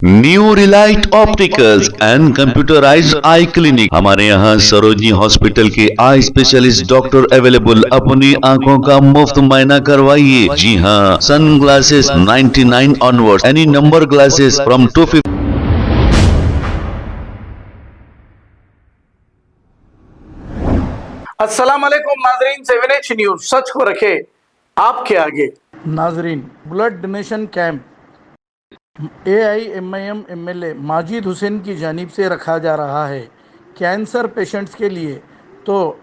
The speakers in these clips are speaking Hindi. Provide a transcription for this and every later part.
New Relight opticals and computerised I clinic. हमारे यहाँ सरोजनी हॉस्पिटल के आई स्पेशलिस्ट डॉक्टर अवेलेबल। अपनी आंखों का मुफ्त मुआयना करवाइए। जी हाँ, sunglasses 99 onward, any number glasses from 250। अस्सलाम वालेकुम नाजरीन, 7H न्यूज सच को रखे आपके आगे। नाजरीन, blood donation camp AIMIM MLA Majid Hussain की जानिब से रखा जा रहा है कैंसर पेशेंट्स के लिए। तो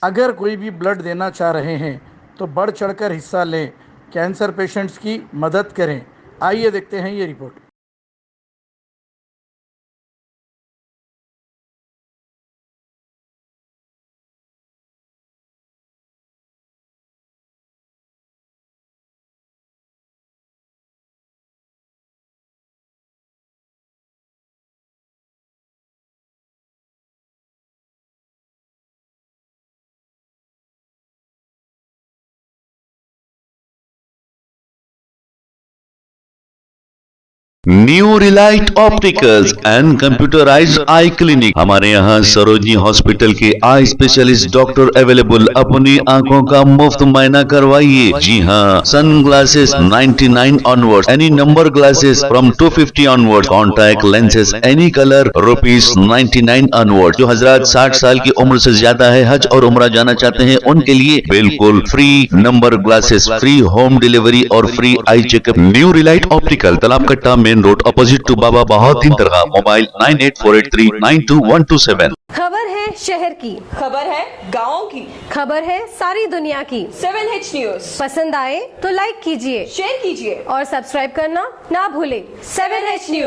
अगर कोई भी ब्लड देना चाह रहे हैं तो बढ़ चढ़कर हिस्सा लें, कैंसर पेशेंट्स की मदद करें। आइए देखते हैं ये report. New Relight opticals and computerised I clinic. हमारे यहाँ सरोजनी हॉस्पिटल के आई स्पेशलिस्ट डॉक्टर अवेलेबल। अपनी आंखों का मुफ्त मुआयना करवाइए। जी हाँ, sunglasses 99 onward, any number glasses from 250 onward, contact lenses any colour ₹99 onward. जो हजरात 60 साल की उम्र से ज्यादा है, हज और उम्रा जाना चाहते हैं, उनके लिए बिल्कुल free number glasses, free home delivery और free eye checkup. New relight optical, Talab Katta, main road, opposite to Baba Bahauddin दरगाह। मोबाइल 9848392127। खबर है शहर की, खबर है गाँव की, खबर है सारी दुनिया की। 7H न्यूज पसंद आए तो लाइक कीजिए, शेयर कीजिए और सब्सक्राइब करना ना भूले। 7H news.